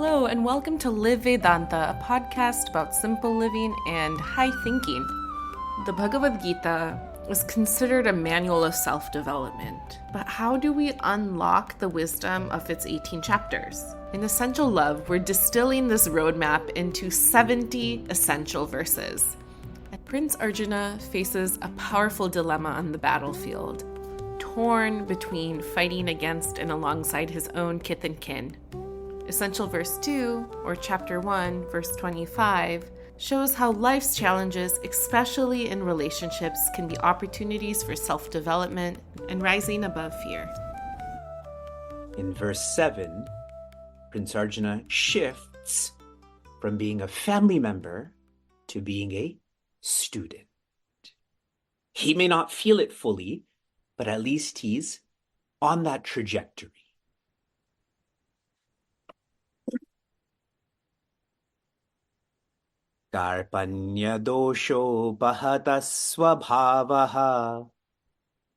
Hello, and welcome to Live Vedanta, a podcast about simple living and high thinking. The Bhagavad Gita is considered a manual of self-development, but how do we unlock the wisdom of its 18 chapters? In Essential Love, we're distilling this roadmap into 70 essential verses. Prince Arjuna faces a powerful dilemma on the battlefield, torn between fighting against and alongside his own kith and kin. Essential Verse 2, or Chapter 1, Verse 25, shows how life's challenges, especially in relationships, can be opportunities for self-development and rising above fear. In verse 7, Prince Arjuna shifts from being a family member to being a student. He may not feel it fully, but at least he's on that trajectory. Karpanya dosho bahata swabhavaha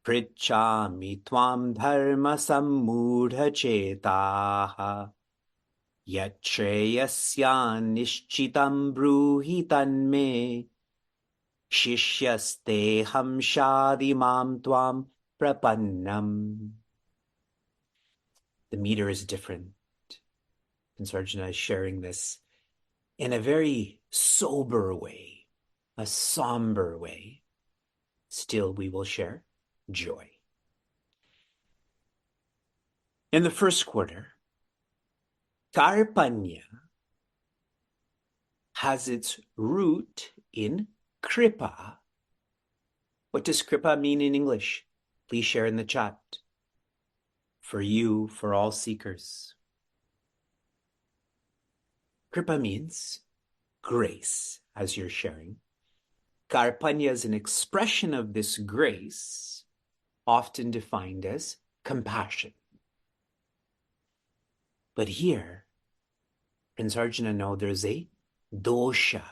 pritchami tvam dharma sammudha chetaha yachreyasya nishchitam bruhi tanme shishyasteham shadimam tvam prapannam. The meter is different. Prince Arjuna is sharing this in a very sober way, a somber way. Still, we will share joy. In the first quarter, Karpanya has its root in kripa. What does kripa mean in English? Please share in the chat. For you, for all seekers. Kripa means grace, as you're sharing. Karpanya is an expression of this grace, often defined as compassion. But here, Prince Arjuna knows there's a dosha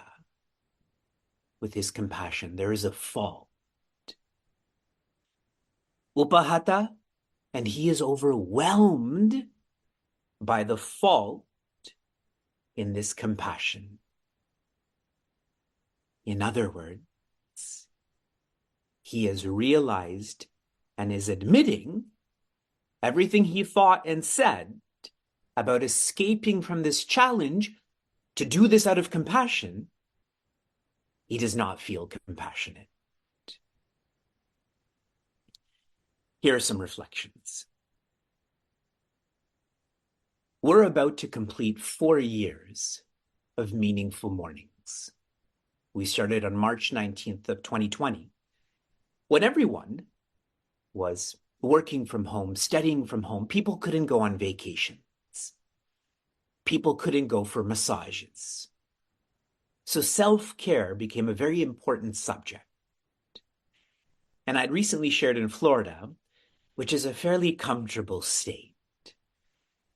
with his compassion. There is a fault. Upahata, and he is overwhelmed by the fault in this compassion. In other words, he has realized and is admitting everything he thought and said about escaping from this challenge to do this out of compassion. He does not feel compassionate. Here are some reflections. We're about to complete 4 years of meaningful mornings. We started on March 19th of 2020, when everyone was working from home, studying from home. People couldn't go on vacations. People couldn't go for massages. So self-care became a very important subject. And I'd recently shared in Florida, which is a fairly comfortable state.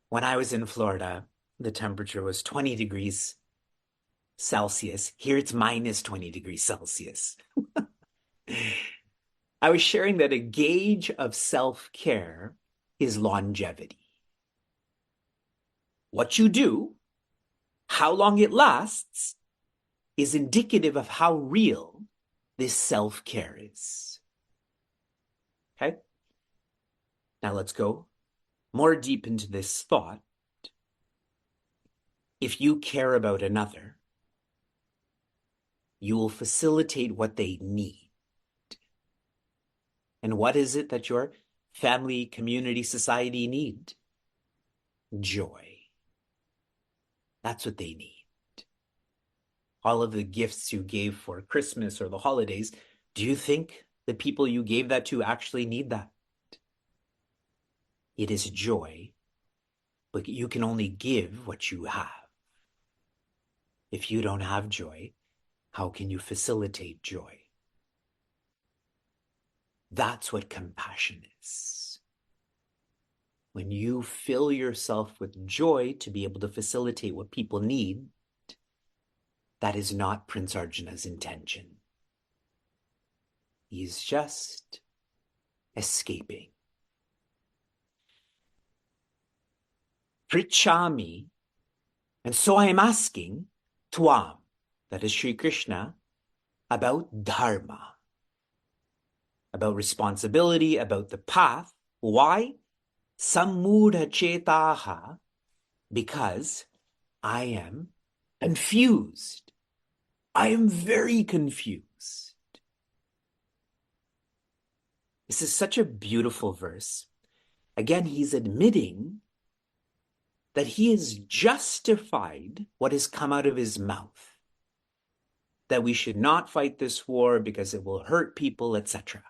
When I was in Florida, the temperature was 20 degrees Celsius. Here it's minus 20 degrees Celsius. I was sharing that a gauge of self-care is longevity. What you do, how long it lasts, is indicative of how real this self-care is. Okay? Now let's go more deep into this thought. If you care about another, you will facilitate what they need. And what is it that your family, community, society need? Joy. That's what they need. All of the gifts you gave for Christmas or the holidays, do you think the people you gave that to actually need that? It is joy, but you can only give what you have. If you don't have joy, how can you facilitate joy? That's what compassion is. When you fill yourself with joy to be able to facilitate what people need, that is not Prince Arjuna's intention. He's just escaping. Pritchami And so I am asking Tuam, that is Sri Krishna, about dharma, about responsibility, about the path. Why? Sammudha chetaha, because I am confused. I am very confused. This is such a beautiful verse. Again, he's admitting that he has justified what has come out of his mouth, that we should not fight this war because it will hurt people, etc.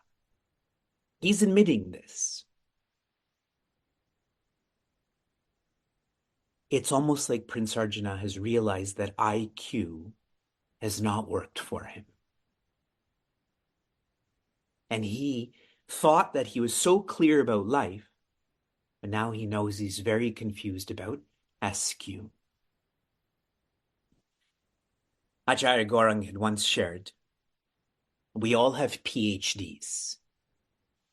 He's admitting this. It's almost like Prince Arjuna has realized that IQ has not worked for him. And he thought that he was so clear about life, but now he knows he's very confused about SQ. Acharya Gaurang had once shared, we all have PhDs.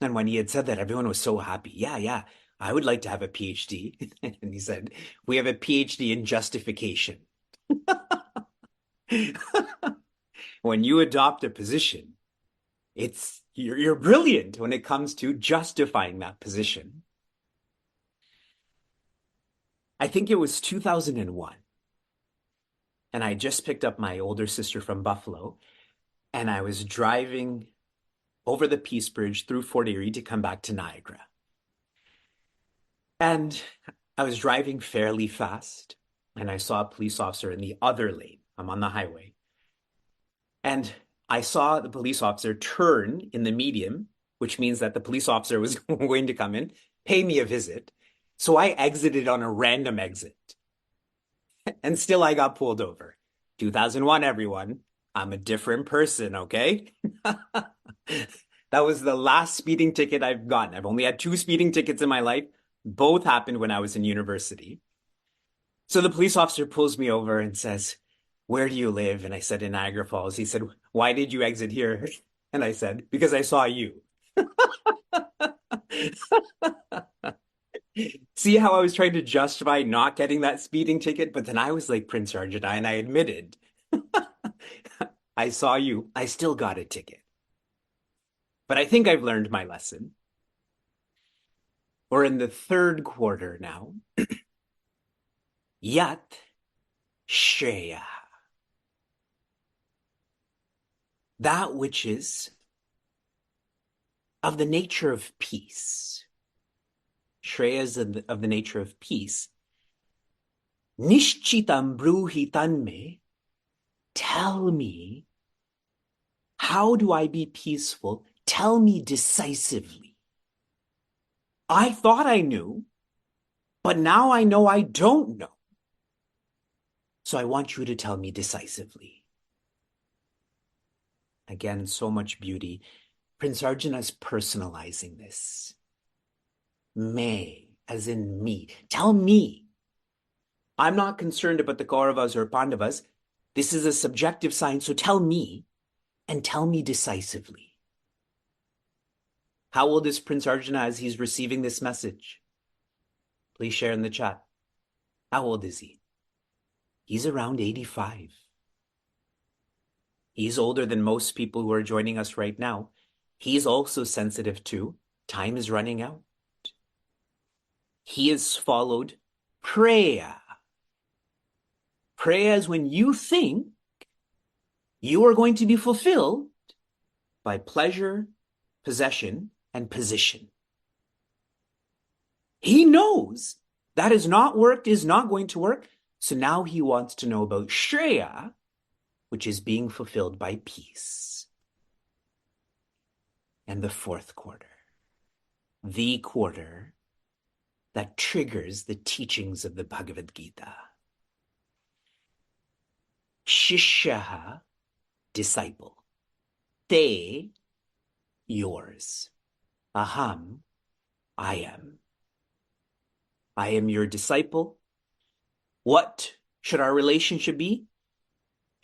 And when he had said that, everyone was so happy. Yeah, I would like to have a PhD. And he said, we have a PhD in justification. When you adopt a position, you're brilliant when it comes to justifying that position. I think it was 2001. And I just picked up my older sister from Buffalo. And I was driving over the Peace Bridge through Fort Erie to come back to Niagara. And I was driving fairly fast. And I saw a police officer in the other lane. I'm on the highway. And I saw the police officer turn in the medium, which means that the police officer was going to come in, pay me a visit. So I exited on a random exit. And still I got pulled over. 2001, everyone. I'm a different person, okay? That was the last speeding ticket I've gotten. I've only had 2 speeding tickets in my life. Both happened when I was in university. So the police officer pulls me over and says, where do you live? And I said, in Niagara Falls. He said, why did you exit here? And I said, because I saw you. See how I was trying to justify not getting that speeding ticket? But then I was like Prince Arjuna and I admitted, I saw you. I still got a ticket. But I think I've learned my lesson. We're in the 3rd quarter now. Yat Shreya. That which is of the nature of peace. Shreya is of the nature of peace. Nishchitam bruhi tanme. Tell me, how do I be peaceful? Tell me decisively. I thought I knew, but now I know I don't know. So I want you to tell me decisively. Again, so much beauty. Prince Arjuna is personalizing this. Me, as in me. Tell me. I'm not concerned about the Kauravas or Pandavas. This is a subjective science, so tell me, and tell me decisively. How old is Prince Arjuna as he's receiving this message? Please share in the chat. How old is he? He's around 85. He's older than most people who are joining us right now. He's also sensitive to time is running out. He has followed Preya. Preya is when you think you are going to be fulfilled by pleasure, possession, and position. He knows that has not worked, is not going to work. So now he wants to know about Shreya, which is being fulfilled by peace. And the 4th quarter, the quarter that triggers the teachings of the Bhagavad Gita. Shishyaha, disciple. Te, yours. Aham, I am. I am your disciple. What should our relationship be?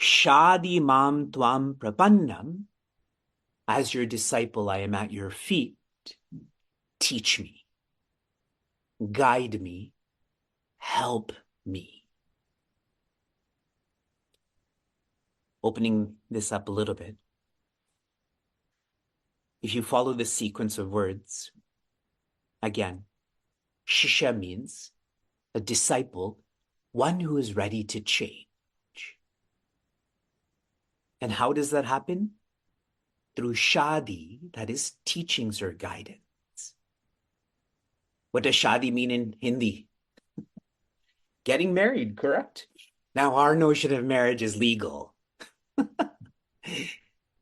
Shadi mam tvam prapannam. As your disciple, I am at your feet. Teach me. Guide me. Help me. opening this up a little bit, if you follow this sequence of words, again, Shisha means a disciple, one who is ready to change. And how does that happen? Through shadi, that is teachings or guidance. What does shadi mean in Hindi? Getting married, correct? Now, our notion of marriage is legal.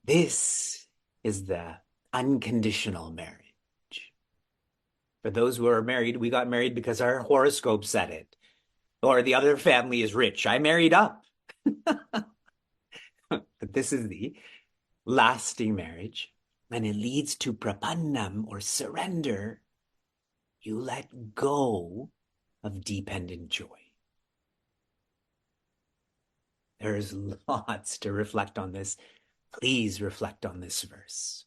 This is the unconditional marriage. For those who are married, we got married because our horoscope said it. Or the other family is rich. I married up. But this is the lasting marriage. And it leads to prapannam or surrender. You let go of dependent joy. There's lots to reflect on this. Please reflect on this verse.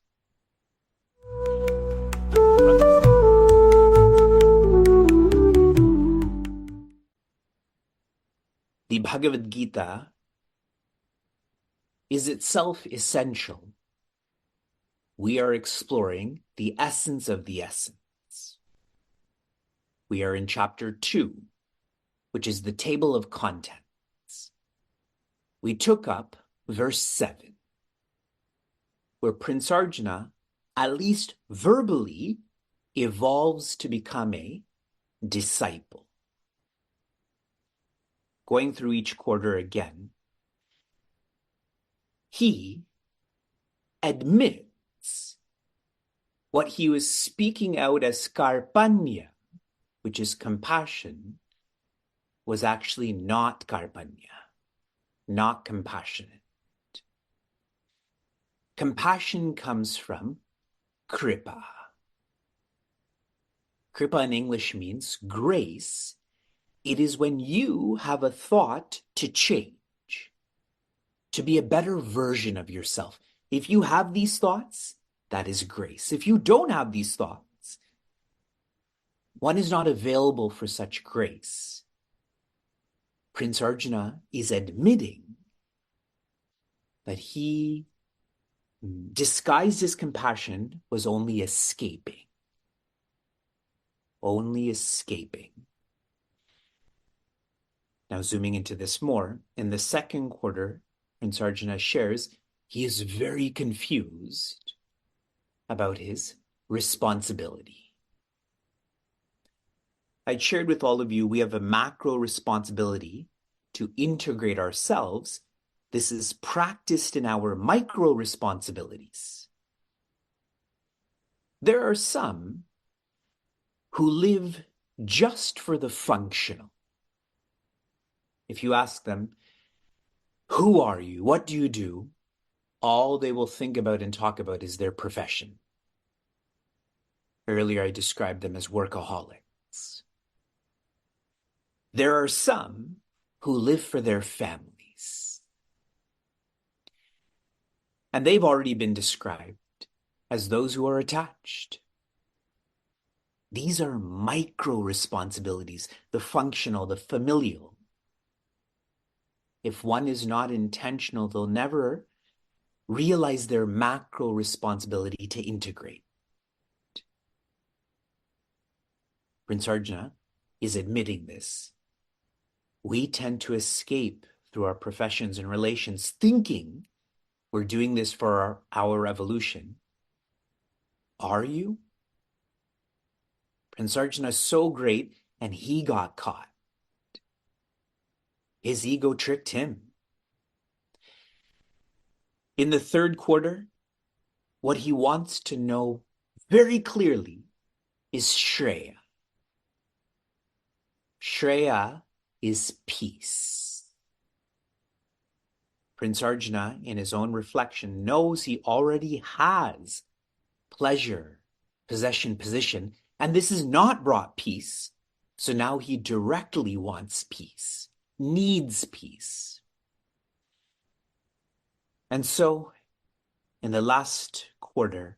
The Bhagavad Gita is itself essential. We are exploring the essence of the essence. We are in chapter 2, which is the table of contents. We took up verse 7, where Prince Arjuna, at least verbally, evolves to become a disciple. Going through each quarter again, he admits what he was speaking out as karpanya, which is compassion, was actually not karpanya, not compassionate. Compassion comes from kripa. Kripa in English means grace. It is when you have a thought to change, to be a better version of yourself. If you have these thoughts, that is grace. If you don't have these thoughts, one is not available for such grace. Prince Arjuna is admitting that he disguised his compassion was only escaping. Only escaping. Now, zooming into this more, in the second quarter, Prince Arjuna shares he is very confused about his responsibility. I shared with all of you, we have a macro responsibility to integrate ourselves. This is practiced in our micro responsibilities. There are some who live just for the functional. If you ask them, who are you? What do you do? All they will think about and talk about is their profession. Earlier, I described them as workaholics. There are some who live for their families. And they've already been described as those who are attached. These are micro responsibilities, the functional, the familial. If one is not intentional, they'll never realize their macro responsibility to integrate. Prince Arjuna is admitting this. We tend to escape through our professions and relations, thinking we're doing this for our evolution. Are you? Prince Arjuna is so great, and he got caught. His ego tricked him. In the third quarter, what he wants to know very clearly is Shreya. Shreya is peace. Prince Arjuna, in his own reflection, knows he already has pleasure, possession, position, and this has not brought peace. So now he directly wants peace. Needs peace. And so, in the last quarter,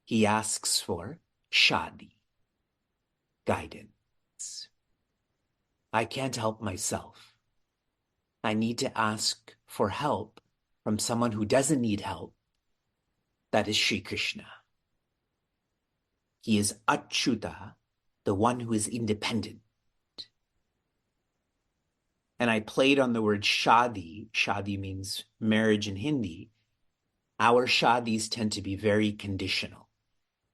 he asks for shadi, guidance. I can't help myself. I need to ask for help from someone who doesn't need help, that is Sri Krishna. He is Achyuta, the one who is independent. And I played on the word shadi. Shadi means marriage in Hindi. Our shadis tend to be very conditional.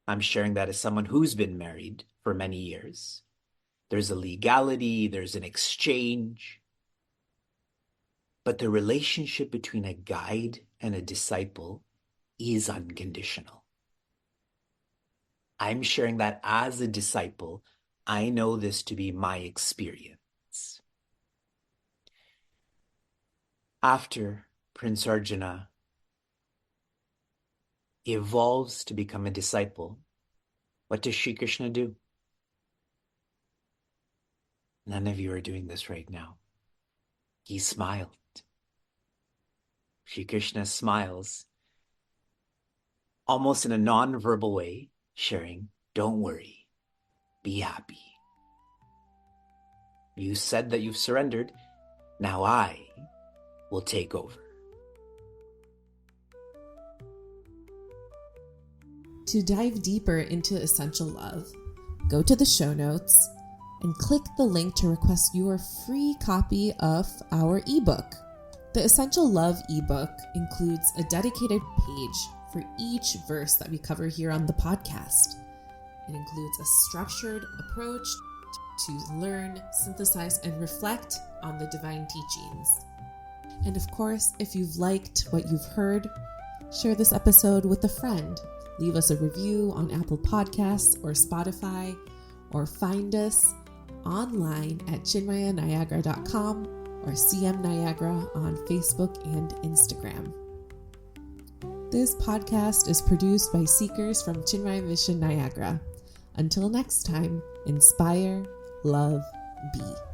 I'm sharing that as someone who's been married for many years. There's a legality, there's an exchange. But the relationship between a guide and a disciple is unconditional. I'm sharing that as a disciple. I know this to be my experience. After Prince Arjuna evolves to become a disciple, what does Sri Krishna do? None of you are doing this right now. He smiled. Sri Krishna smiles, almost in a non-verbal way, sharing, don't worry, be happy. You said that you've surrendered. Now I will take over. To dive deeper into Essential Love, go to the show notes and click the link to request your free copy of our ebook. The Essential Love ebook includes a dedicated page for each verse that we cover here on the podcast. It includes a structured approach to learn, synthesize, and reflect on the divine teachings. And of course, if you've liked what you've heard, share this episode with a friend. Leave us a review on Apple Podcasts or Spotify, or find us online at chinmayaniagara.com or CM Niagara on Facebook and Instagram. This podcast is produced by seekers from Chinmaya Mission Niagara. Until next time, inspire, love, be.